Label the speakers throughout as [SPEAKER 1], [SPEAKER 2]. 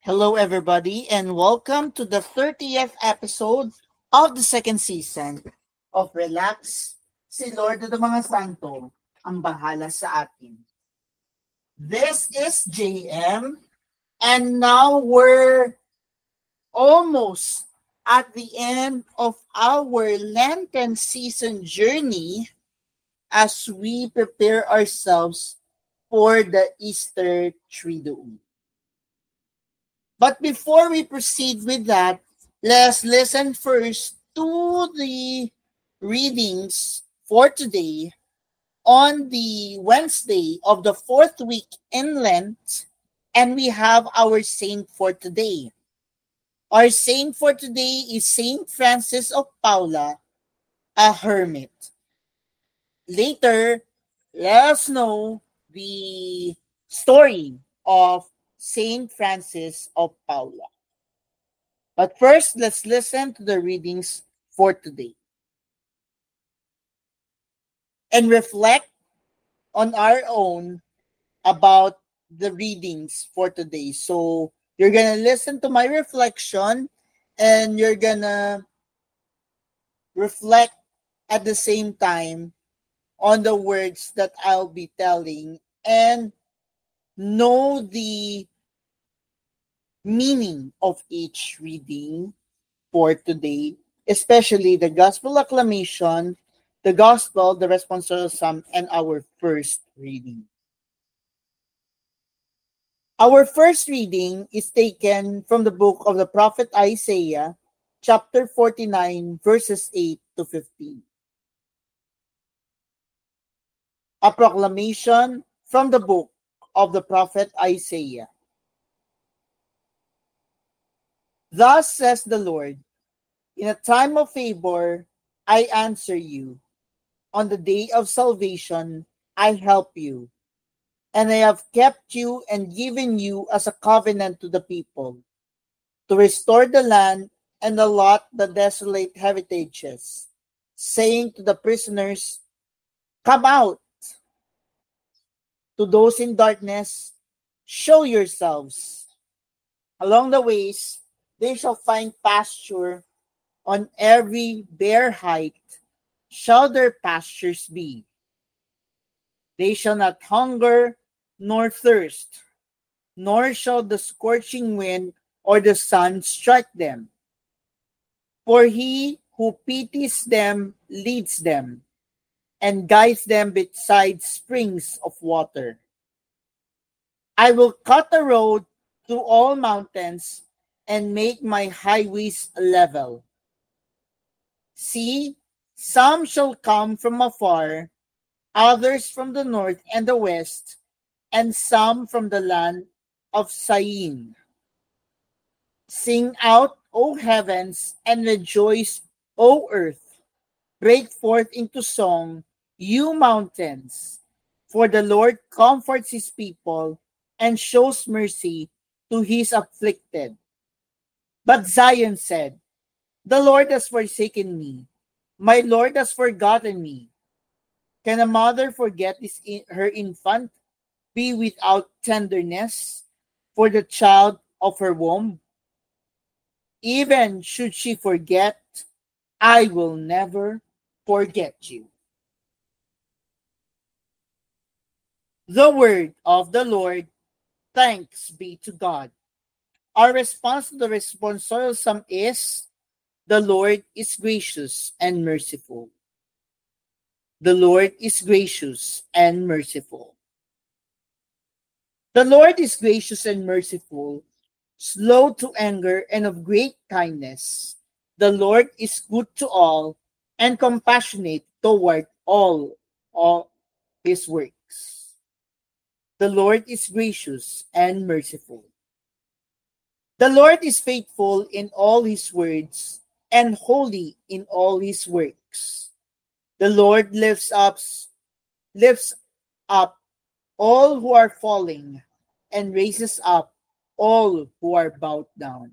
[SPEAKER 1] Hello, everybody, and welcome to the 30th episode of the second season of Relax, si Lord ng mga Santo, ang bahala sa atin. This is JM, and now we're almost at the end of our Lenten season journey as we prepare ourselves for the Easter Triduum. But before we proceed with that, let's listen first to the readings for today on the Wednesday of the fourth week in Lent, and we have our saint for today. Our saint for today is Saint Francis of Paula, a hermit. Later, let us know the story of Saint Francis of Paula. But first, let's listen to the readings for today and reflect on our own about the readings for today. So you're going to listen to my reflection and you're going to reflect at the same time on the words that I'll be telling and know the meaning of each reading for today, especially the gospel acclamation, the gospel, the responsorial psalm, and our first reading. Our first reading is taken from the book of the prophet Isaiah, chapter 49, verses 8 to 15. A proclamation from the book of the prophet Isaiah. Thus says the Lord, in a time of favor, I answer you. On the day of salvation, I help you. And I have kept you and given you as a covenant to the people, to restore the land and allot the desolate heritages, saying to the prisoners, come out. To those in darkness, show yourselves. Along the ways, they shall find pasture. On every bare height shall their pastures be. They shall not hunger nor thirst, nor shall the scorching wind or the sun strike them. For he who pities them leads them, and guides them beside springs of water. I will cut a road through all mountains and make my highways level. See, some shall come from afar, others from the north and the west, and some from the land of Syene. Sing out, O heavens, and rejoice, O earth. Break forth into song, you mountains, for the Lord comforts his people and shows mercy to his afflicted. But Zion said, the Lord has forsaken me. My Lord has forgotten me. Can a mother forget her infant, be without tenderness for the child of her womb? Even should she forget, I will never forget you. The word of the Lord. Thanks be to God. Our response to the responsorial psalm is, the Lord is gracious and merciful. The Lord is gracious and merciful. The Lord is gracious and merciful, slow to anger and of great kindness. The Lord is good to all and compassionate toward all his works. The Lord is gracious and merciful. The Lord is faithful in all his words and holy in all his works. The Lord lifts up all who are falling and raises up all who are bowed down.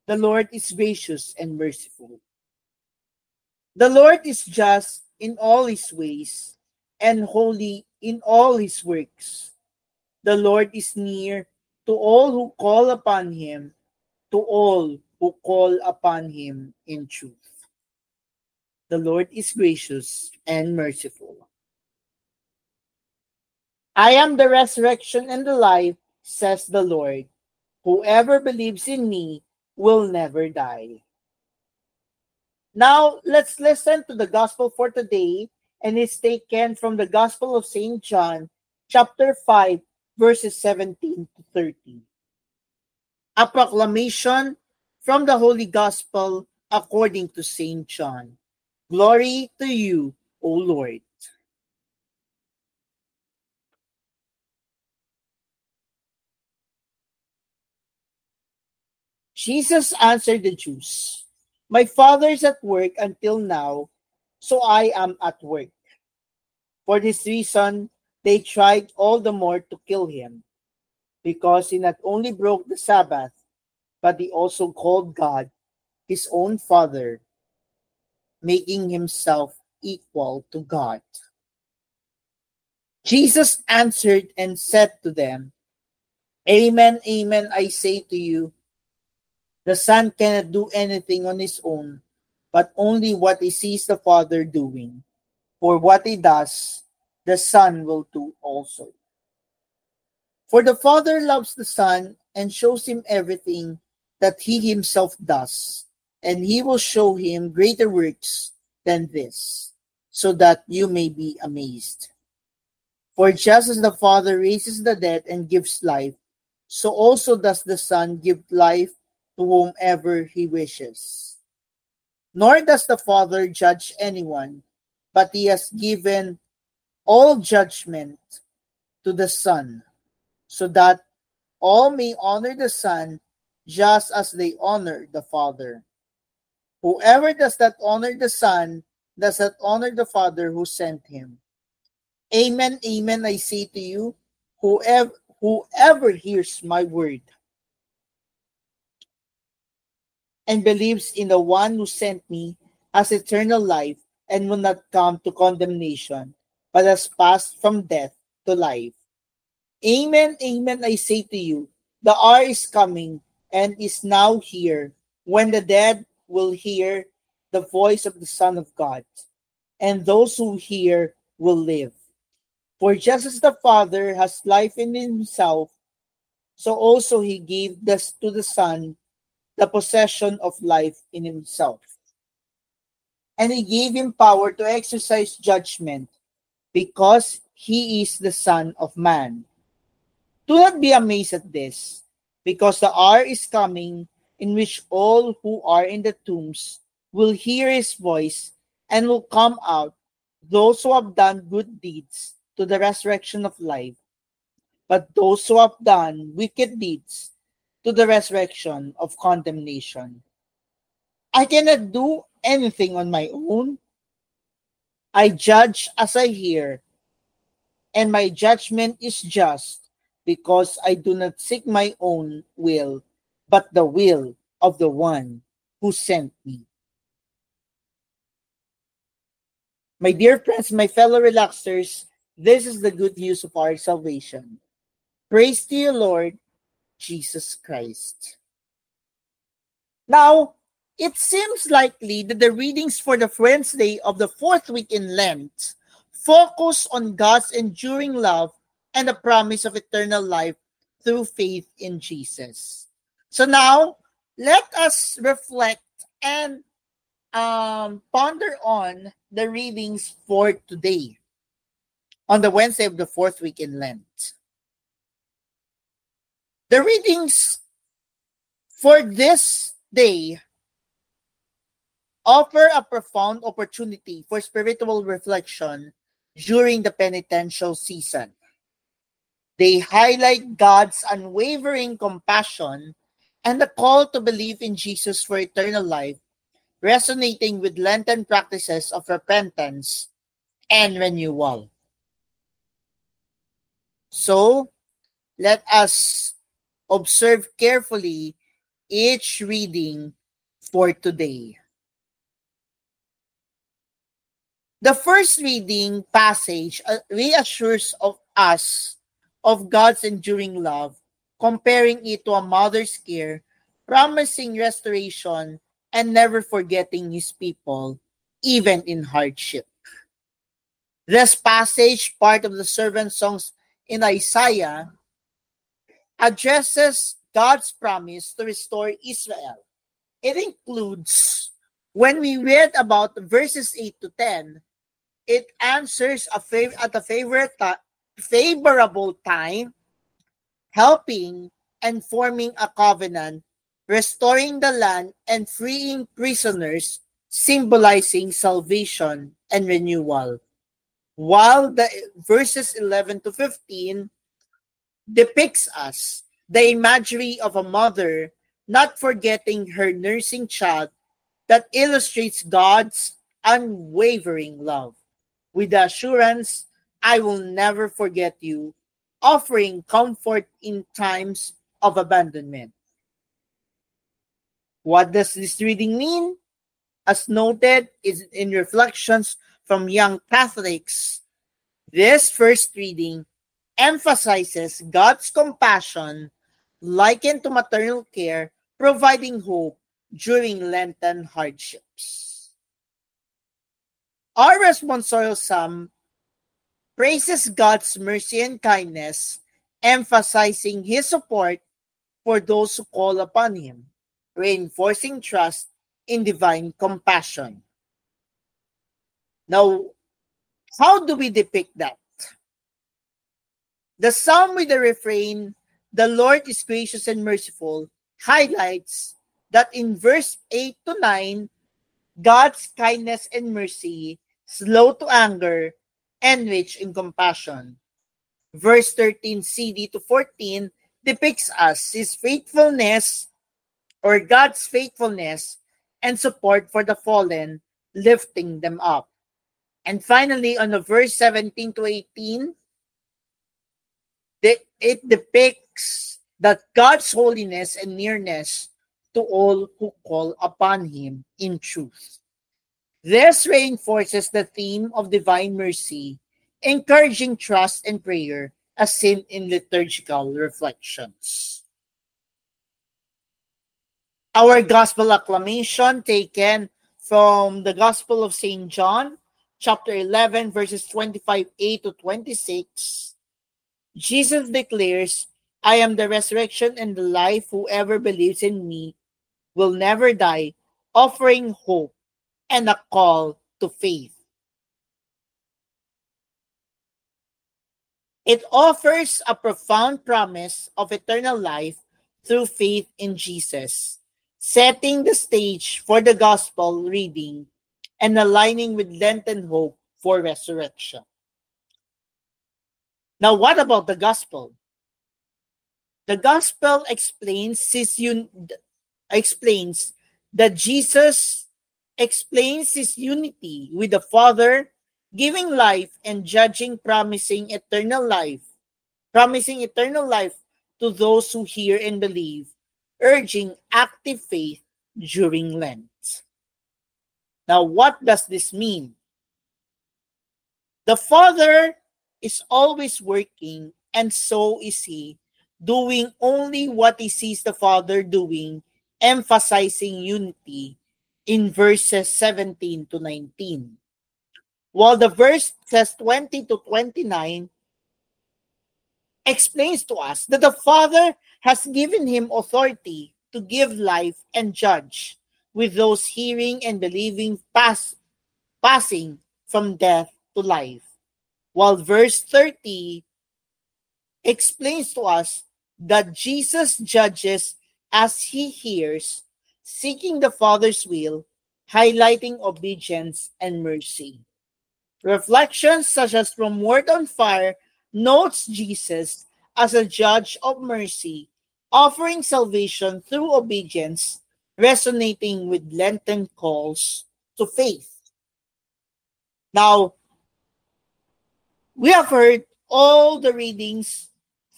[SPEAKER 1] The Lord is gracious and merciful. The Lord is just in all his ways and holy in all his works. The Lord is near to all who call upon him, to all who call upon him in truth. The Lord is gracious and merciful. I am the resurrection and the life, says the Lord. Whoever believes in me will never die. Now, let's listen to the gospel for today, and it's taken from the Gospel of St. John, chapter 5, verses 17 to 30. A proclamation from the Holy Gospel according to St. John. Glory to you, O Lord. Jesus answered the Jews, "My Father is at work until now, so I am at work." For this reason, they tried all the more to kill him, because he not only broke the Sabbath, but he also called God his own Father, making himself equal to God. Jesus answered and said to them, "Amen, amen, I say to you, the Son cannot do anything on his own, but only what he sees the Father doing. For what he does, the Son will do also. For the Father loves the Son and shows him everything that he himself does, and he will show him greater works than this, so that you may be amazed. For just as the Father raises the dead and gives life, so also does the Son give life to whomever he wishes. Nor does the Father judge anyone, but he has given all judgment to the Son, so that all may honor the Son just as they honor the Father. Whoever does not honor the Son does not honor the Father who sent him. Amen, amen, I say to you, whoever hears my word and believes in the one who sent me has eternal life and will not come to condemnation, but has passed from death to life. Amen, amen, I say to you, the hour is coming and is now here when the dead will hear the voice of the Son of God, and those who hear will live. For just as the Father has life in himself, so also he gave this to the Son the possession of life in himself. And he gave him power to exercise judgment, because he is the Son of Man. Do not be amazed at this, because the hour is coming in which all who are in the tombs will hear his voice and will come out, those who have done good deeds to the resurrection of life, but those who have done wicked deeds to the resurrection of condemnation. I cannot do anything on my own. I judge as I hear, and my judgment is just, because I do not seek my own will, but the will of the one who sent me. My dear friends, my fellow relaxers, this is the good news of our salvation. Praise to you, Lord Jesus Christ. Now, it seems likely that the readings for the Wednesday of the fourth week in Lent focus on God's enduring love and the promise of eternal life through faith in Jesus. So now, let us reflect and ponder on the readings for today, on the Wednesday of the fourth week in Lent. The readings for this day offer a profound opportunity for spiritual reflection during the penitential season. They highlight God's unwavering compassion and the call to believe in Jesus for eternal life, resonating with Lenten practices of repentance and renewal. So, let us observe carefully each reading for today. The first reading passage reassures of us of God's enduring love, comparing it to a mother's care, promising restoration, and never forgetting his people, even in hardship. This passage, part of the servant songs in Isaiah, addresses God's promise to restore Israel. It includes, when we read about verses 8 to 10, it answers at a favorable time, helping and forming a covenant, restoring the land and freeing prisoners, symbolizing salvation and renewal. While the verses 11 to 15 depicts us the imagery of a mother not forgetting her nursing child, that illustrates God's unwavering love. With the assurance, I will never forget you, offering comfort in times of abandonment. What does this reading mean? As noted is in Reflections from Young Catholics, this first reading emphasizes God's compassion likened to maternal care, providing hope during Lenten hardships. Our responsorial psalm praises God's mercy and kindness, emphasizing his support for those who call upon him, reinforcing trust in divine compassion. Now, how do we depict that? The psalm with the refrain, "The Lord is gracious and merciful," highlights that in verse 8 to 9, God's kindness and mercy, slow to anger, and rich in compassion. Verse 13 to 14 depicts us his faithfulness, or God's faithfulness and support for the fallen, lifting them up. And finally, on the verse 17 to 18, it depicts that God's holiness and nearness to all who call upon him in truth. This reinforces the theme of divine mercy, encouraging trust and prayer as seen in liturgical reflections. Our gospel acclamation taken from the Gospel of St. John, chapter 11, verses 25a to 26. Jesus declares, "I am the resurrection and the life. Whoever believes in me will never die," offering hope and a call to faith. It offers a profound promise of eternal life through faith in Jesus, setting the stage for the gospel reading and aligning with Lenten hope for resurrection. Now, what about the gospel? The gospel explains that Jesus explains his unity with the Father, giving life and judging, promising eternal life to those who hear and believe, urging active faith during Lent. Now, what does this mean? The Father is always working, and so is he, doing only what he sees the Father doing, emphasizing unity in verses 17 to 19. While the verse says 20 to 29 explains to us that the Father has given him authority to give life and judge, with those hearing and believing passing from death to life. While verse 30 explains to us that Jesus judges as he hears, seeking the Father's will, highlighting obedience and mercy. Reflections such as from Word on Fire notes Jesus as a judge of mercy, offering salvation through obedience, resonating with Lenten calls to faith. Now, we have heard all the readings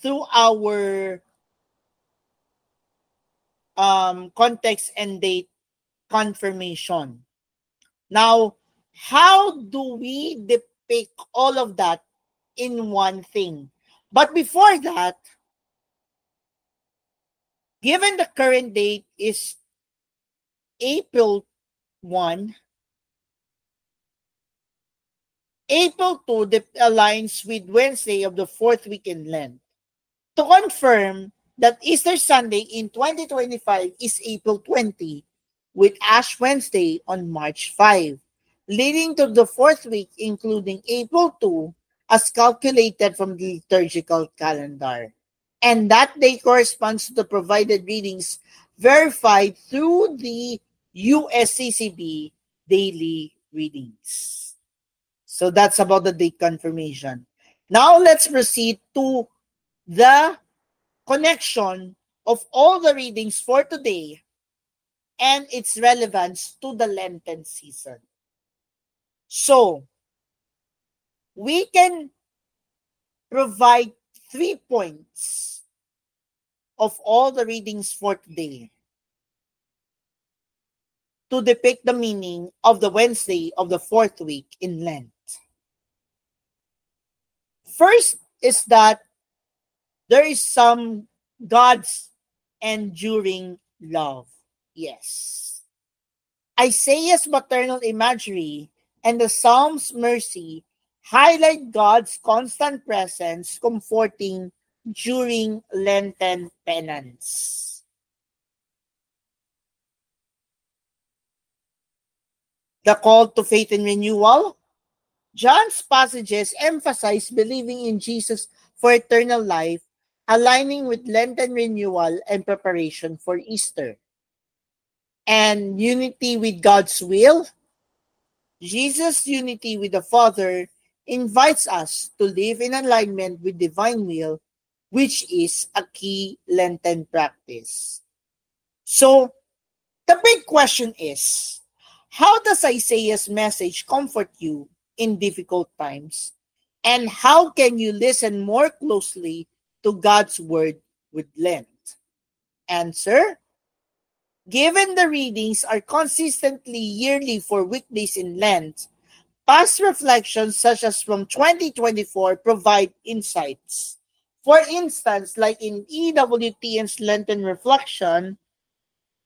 [SPEAKER 1] through our context and date confirmation. Now, how do we depict all of that in one thing? But before that, Given the current date is April 1, April 2 aligns with Wednesday of the fourth week in Lent. To confirm that Easter Sunday in 2025 is April 20, with Ash Wednesday on March 5, leading to the fourth week including April 2 as calculated from the liturgical calendar. And that day corresponds to the provided readings verified through the USCCB daily readings. So that's about the date confirmation. Now let's proceed to the connection of all the readings for today and its relevance to the Lenten season. So, we can provide 3 points of all the readings for today to depict the meaning of the Wednesday of the fourth week in Lent. First is that there is some God's enduring love. Yes. Isaiah's maternal imagery and the Psalm's mercy highlight God's constant presence, comforting during Lenten penance. The call to faith and renewal. John's passages emphasize believing in Jesus for eternal life, aligning with Lenten renewal and preparation for Easter. And unity with God's will. Jesus' unity with the Father invites us to live in alignment with divine will, which is a key Lenten practice. So, the big question is, how does Isaiah's message comfort you in difficult times? And how can you listen more closely to God's word with Lent? Answer: given the readings are consistently yearly for weekdays in Lent, past reflections such as from 2024 provide insights. For instance, like in EWTN's Lenten reflection,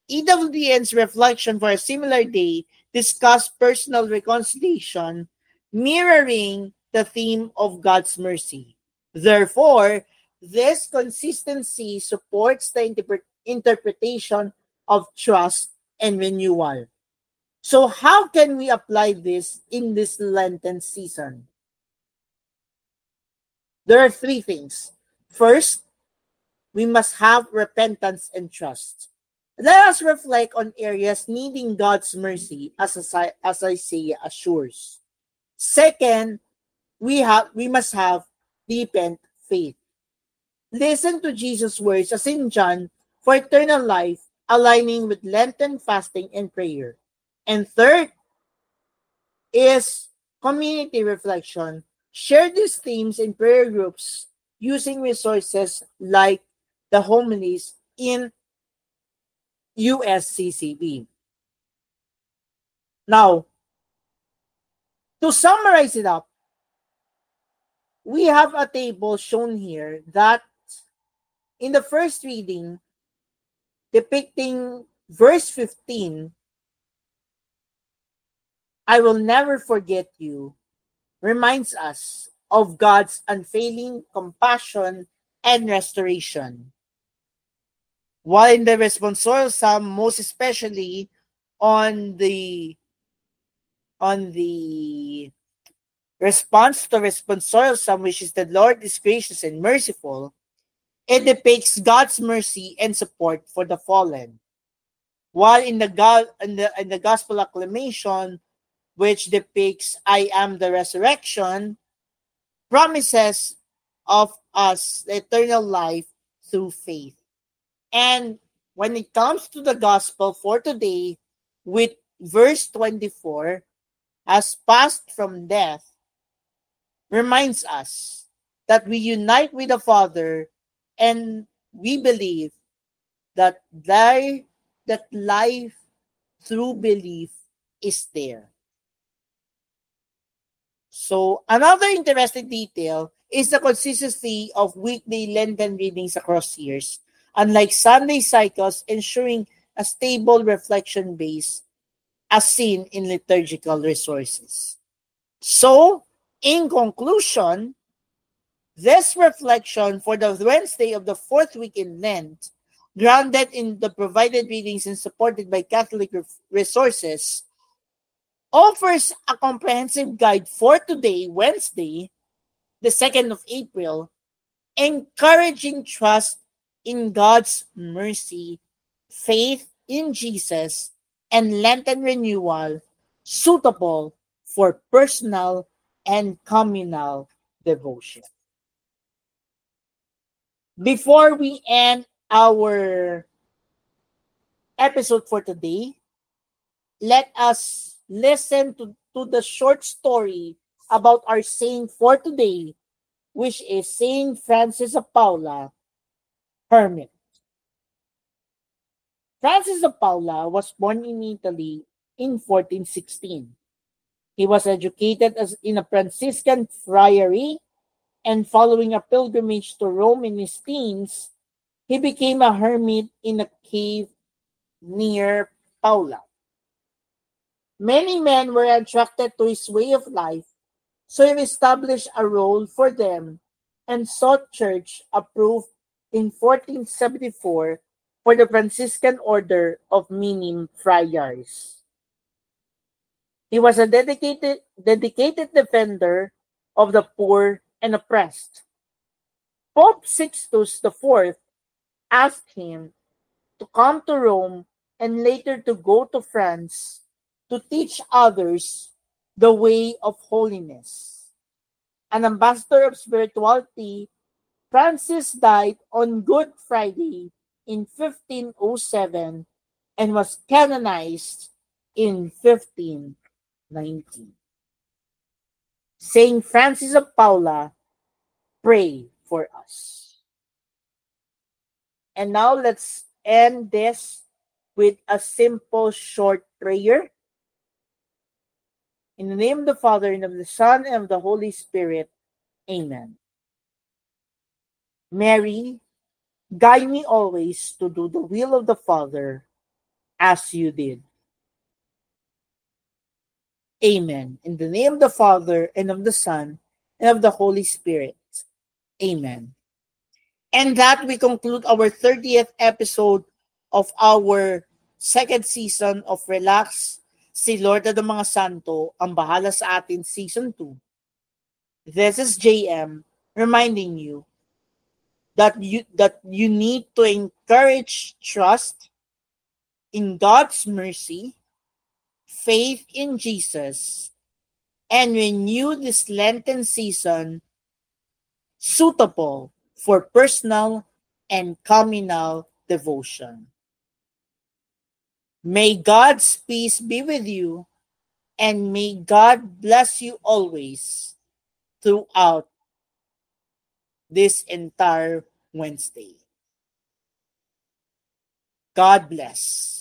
[SPEAKER 1] EWTN's reflection for a similar day discussed personal reconciliation, mirroring the theme of God's mercy. Therefore, this consistency supports the interpretation of trust and renewal. So how can we apply this in this Lenten season? There are 3 things. First, we must have repentance and trust. Let us reflect on areas needing God's mercy as Isaiah assures. Second, we must have deepened faith. Listen to Jesus' words as in John for eternal life, aligning with Lenten fasting and prayer. And third is community reflection. Share these themes in prayer groups using resources like the homilies in USCCB. Now, to summarize it up, we have a table shown here that in the first reading, depicting verse 15, I will never forget you, reminds us of God's unfailing compassion and restoration. While in the responsorial psalm, most especially on the response to responsorial psalm, which is the Lord is gracious and merciful, it depicts God's mercy and support for the fallen. While in the gospel acclamation, which depicts I am the resurrection, promises of us the eternal life through faith. And when it comes to the gospel for today, with verse 24, has passed from death, reminds us that we unite with the Father and we believe that life through belief is there. So another interesting detail is the consistency of weekday Lenten readings across years. unlike Sunday cycles, ensuring a stable reflection base as seen in liturgical resources. So, in conclusion, this reflection for the Wednesday of the fourth week in Lent, grounded in the provided readings and supported by Catholic resources, offers a comprehensive guide for today, Wednesday, the 2nd of April, encouraging trust in God's mercy, faith in Jesus, and Lenten renewal suitable for personal and communal devotion. Before we end our episode for today, let us listen to the short story about our saint for today, which is Saint Francis of Paula, Hermit. Francis of Paula was born in Italy in 1416. He was educated in a Franciscan friary, and following a pilgrimage to Rome in his teens, he became a hermit in a cave near Paula. Many men were attracted to his way of life, so he established a role for them and sought church approved in 1474 for the Franciscan Order of Minim Friars. He was a dedicated defender of the poor and oppressed. Pope Sixtus IV asked him to come to Rome and later to go to France to teach others the way of holiness. An ambassador of spirituality, Francis died on Good Friday in 1507 and was canonized in 1519. Saint Francis of Paula, pray for us. And now let's end this with a simple short prayer. In the name of the Father, and of the Son, and of the Holy Spirit. Amen. Mary, guide me always to do the will of the Father as you did. Amen. In the name of the Father, and of the Son, and of the Holy Spirit. Amen. And that we conclude our 30th episode of our second season of Relax, Si Lord ng mga Santo ang bahala sa atin Season 2. This is JM reminding you that you need to encourage trust in God's mercy, faith in Jesus, and renew this Lenten season suitable for personal and communal devotion. May God's peace be with you, and may God bless you always throughout this entire Wednesday. God bless.